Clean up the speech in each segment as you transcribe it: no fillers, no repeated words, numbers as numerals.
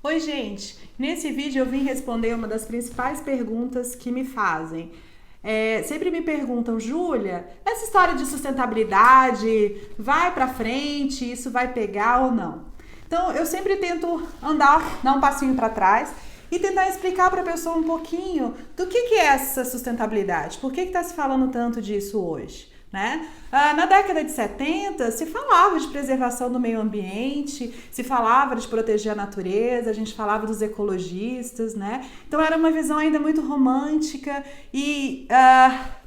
Oi, gente! Nesse vídeo eu vim responder uma das principais perguntas que me fazem. Sempre me perguntam, Júlia, essa história de sustentabilidade vai pra frente, isso vai pegar ou não? Então eu sempre tento dar um passinho para trás e tentar explicar para a pessoa um pouquinho do que é essa sustentabilidade, por que está se falando tanto disso hoje. Né? Na década de 70 se falava de preservação do meio ambiente, se falava de proteger a natureza, a gente falava dos ecologistas, né? Então era uma visão ainda muito romântica e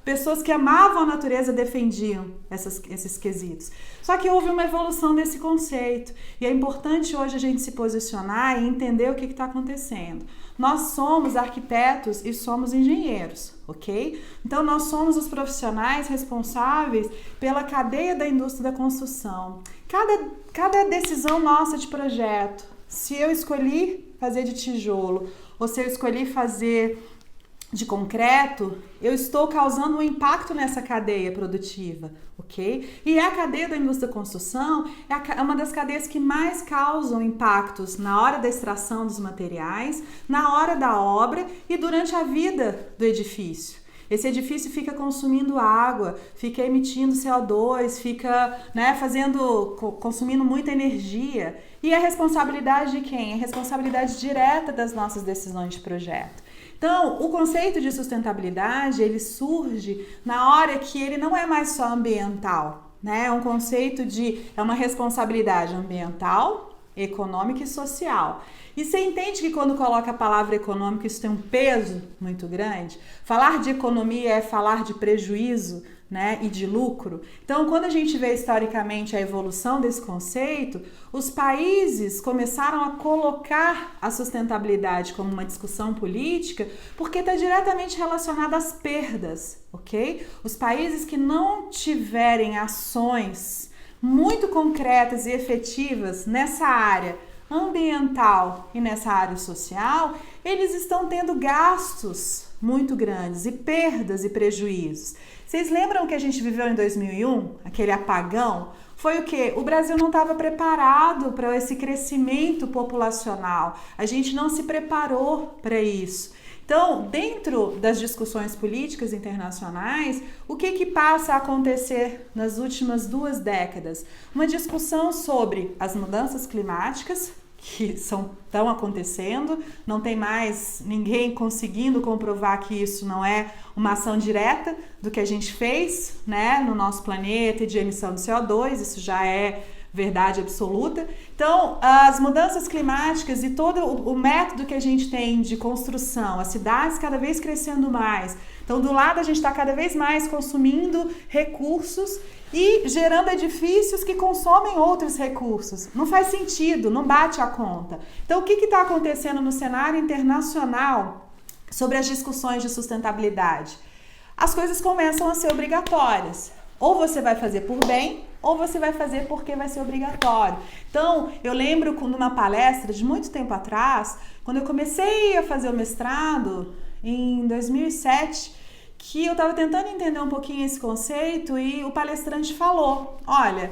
pessoas que amavam a natureza defendiam esses quesitos. Só que houve uma evolução desse conceito e é importante hoje a gente se posicionar e entender o que está acontecendo. Nós somos arquitetos e somos engenheiros, ok? Então nós somos os profissionais responsáveis pela cadeia da indústria da construção. Cada decisão nossa de projeto, se eu escolhi fazer de tijolo ou se eu escolhi fazer de concreto, eu estou causando um impacto nessa cadeia produtiva, ok? E a cadeia da indústria da construção é uma das cadeias que mais causam impactos na hora da extração dos materiais, na hora da obra e durante a vida do edifício. Esse edifício fica consumindo água, fica emitindo CO2, fica consumindo muita energia. E é responsabilidade de quem? É responsabilidade direta das nossas decisões de projeto. Então, o conceito de sustentabilidade, ele surge na hora que ele não é mais só ambiental, né? É um conceito é uma responsabilidade ambiental, econômica e social. E você entende que quando coloca a palavra econômica isso tem um peso muito grande? Falar de economia é falar de prejuízo, né, e de lucro. Então, quando a gente vê historicamente a evolução desse conceito, os países começaram a colocar a sustentabilidade como uma discussão política porque está diretamente relacionada às perdas, ok? Os países que não tiverem ações muito concretas e efetivas nessa área ambiental e nessa área social, eles estão tendo gastos muito grandes e perdas e prejuízos. Vocês lembram que a gente viveu em 2001, aquele apagão? Foi o quê? O Brasil não estava preparado para esse crescimento populacional. A gente não se preparou para isso. Então, dentro das discussões políticas internacionais, o que passa a acontecer nas últimas 2 décadas? Uma discussão sobre as mudanças climáticas, que estão acontecendo, não tem mais ninguém conseguindo comprovar que isso não é uma ação direta do que a gente fez, né, no nosso planeta e de emissão de CO2, isso já é verdade absoluta. Então, as mudanças climáticas e todo o método que a gente tem de construção, as cidades cada vez crescendo mais. Então, do lado a gente está cada vez mais consumindo recursos e gerando edifícios que consomem outros recursos. Não faz sentido, não bate a conta. Então, o que está acontecendo no cenário internacional sobre as discussões de sustentabilidade? As coisas começam a ser obrigatórias. Ou você vai fazer por bem, ou você vai fazer porque vai ser obrigatório. Então, eu lembro numa palestra de muito tempo atrás, quando eu comecei a fazer o mestrado, em 2007, que eu estava tentando entender um pouquinho esse conceito e o palestrante falou, olha,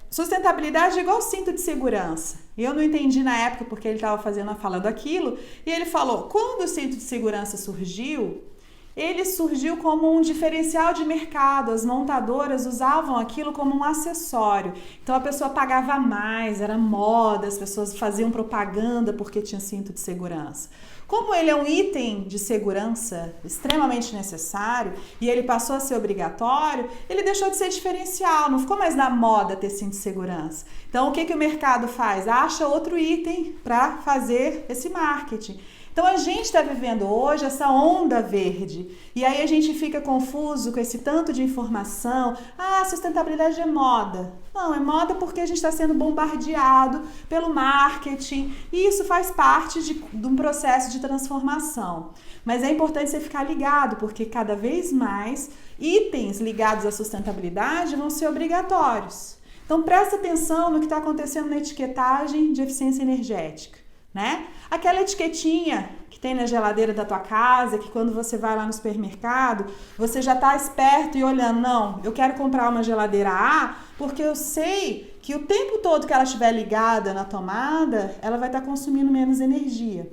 sustentabilidade é igual cinto de segurança. E eu não entendi na época porque ele estava falando aquilo, e ele falou, quando o cinto de segurança surgiu, ele surgiu como um diferencial de mercado, as montadoras usavam aquilo como um acessório. Então a pessoa pagava mais, era moda, as pessoas faziam propaganda porque tinha cinto de segurança. Como ele é um item de segurança extremamente necessário e ele passou a ser obrigatório, ele deixou de ser diferencial, não ficou mais na moda ter cinto de segurança. Então o que o mercado faz? Acha outro item para fazer esse marketing. Então a gente está vivendo hoje essa onda verde e aí a gente fica confuso com esse tanto de informação. Sustentabilidade é moda. Não, é moda porque a gente está sendo bombardeado pelo marketing e isso faz parte de um processo de transformação. Mas é importante você ficar ligado porque cada vez mais itens ligados à sustentabilidade vão ser obrigatórios. Então presta atenção no que está acontecendo na etiquetagem de eficiência energética. né? Aquela etiquetinha que tem na geladeira da tua casa, que quando você vai lá no supermercado, você já tá esperto e olhando, não, eu quero comprar uma geladeira A, porque eu sei que o tempo todo que ela estiver ligada na tomada, ela vai estar consumindo menos energia.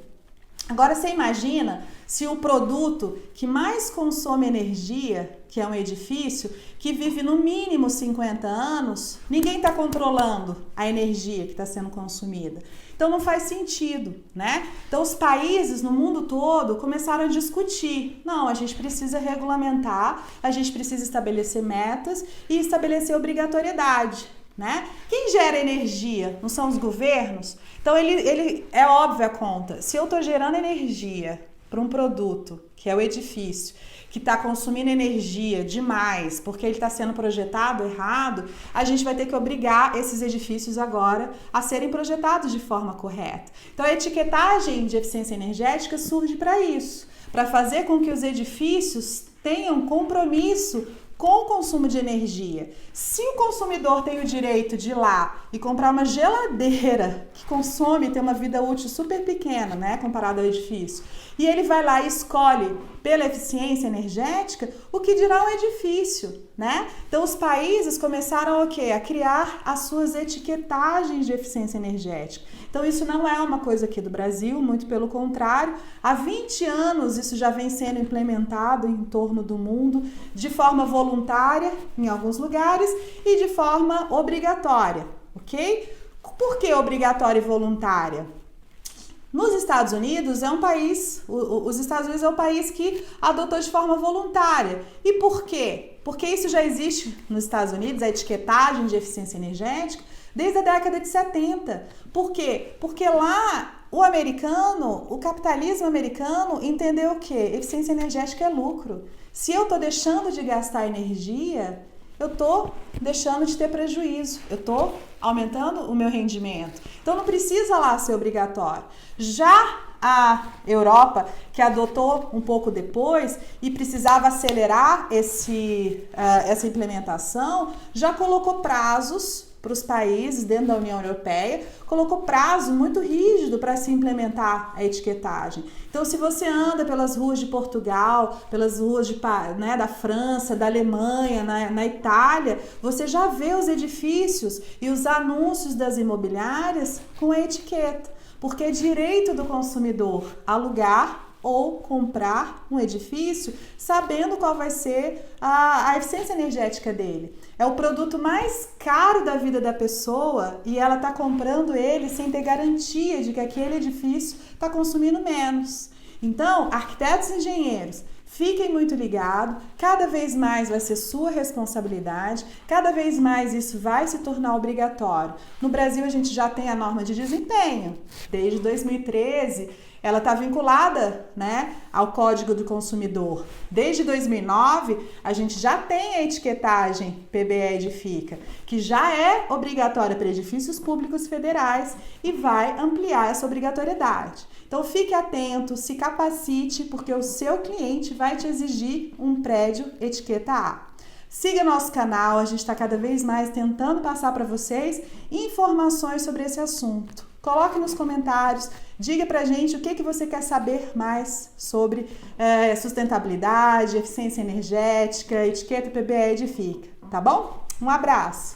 Agora você imagina se o produto que mais consome energia, que é um edifício, que vive no mínimo 50 anos, ninguém está controlando a energia que está sendo consumida. Então não faz sentido, né? Então os países no mundo todo começaram a discutir. Não, a gente precisa regulamentar, a gente precisa estabelecer metas e estabelecer obrigatoriedade, né? Quem gera energia? Não são os governos? Então ele é óbvio a conta. Se eu estou gerando energia para um produto, que é o edifício, que está consumindo energia demais, porque ele está sendo projetado errado, a gente vai ter que obrigar esses edifícios agora a serem projetados de forma correta. Então a etiquetagem de eficiência energética surge para isso, para fazer com que os edifícios tenham compromisso com o consumo de energia. Se o consumidor tem o direito de ir lá e comprar uma geladeira que consome, tem uma vida útil super pequena, né, comparado ao edifício, e ele vai lá e escolhe pela eficiência energética, o que dirá um edifício, né? Então os países começaram a criar as suas etiquetagens de eficiência energética. Então isso não é uma coisa aqui do Brasil, muito pelo contrário. Há 20 anos isso já vem sendo implementado em torno do mundo de forma voluntária em alguns lugares e de forma obrigatória, ok? Por que obrigatória e voluntária? Nos Estados Unidos é um país, os Estados Unidos é um país que adotou de forma voluntária. E por quê? Porque isso já existe nos Estados Unidos, a etiquetagem de eficiência energética, desde a década de 70. Por quê? Porque lá o capitalismo americano entendeu o quê? Eficiência energética é lucro. Se eu estou deixando de gastar energia, eu estou deixando de ter prejuízo, eu estou aumentando o meu rendimento. Então não precisa lá ser obrigatório. Já a Europa, que adotou um pouco depois e precisava acelerar essa implementação, já colocou prazos para os países dentro da União Europeia, colocou prazo muito rígido para se implementar a etiquetagem. Então, se você anda pelas ruas de Portugal, pelas ruas da França, da Alemanha, na Itália, você já vê os edifícios e os anúncios das imobiliárias com a etiqueta, porque é direito do consumidor alugar ou comprar um edifício sabendo qual vai ser a eficiência energética dele. É o produto mais caro da vida da pessoa e ela está comprando ele sem ter garantia de que aquele edifício está consumindo menos. Então, arquitetos e engenheiros, fiquem muito ligados, cada vez mais vai ser sua responsabilidade, cada vez mais isso vai se tornar obrigatório. No Brasil, a gente já tem a norma de desempenho, desde 2013, ela está vinculada, né, ao Código do Consumidor. Desde 2009, a gente já tem a etiquetagem PBE Edifica, que já é obrigatória para edifícios públicos federais e vai ampliar essa obrigatoriedade. Então fique atento, se capacite, porque o seu cliente vai te exigir um prédio etiqueta A. Siga nosso canal, a gente está cada vez mais tentando passar para vocês informações sobre esse assunto. Coloque nos comentários, diga pra gente o que você quer saber mais sobre sustentabilidade, eficiência energética, etiqueta PBE Edifica, tá bom? Um abraço!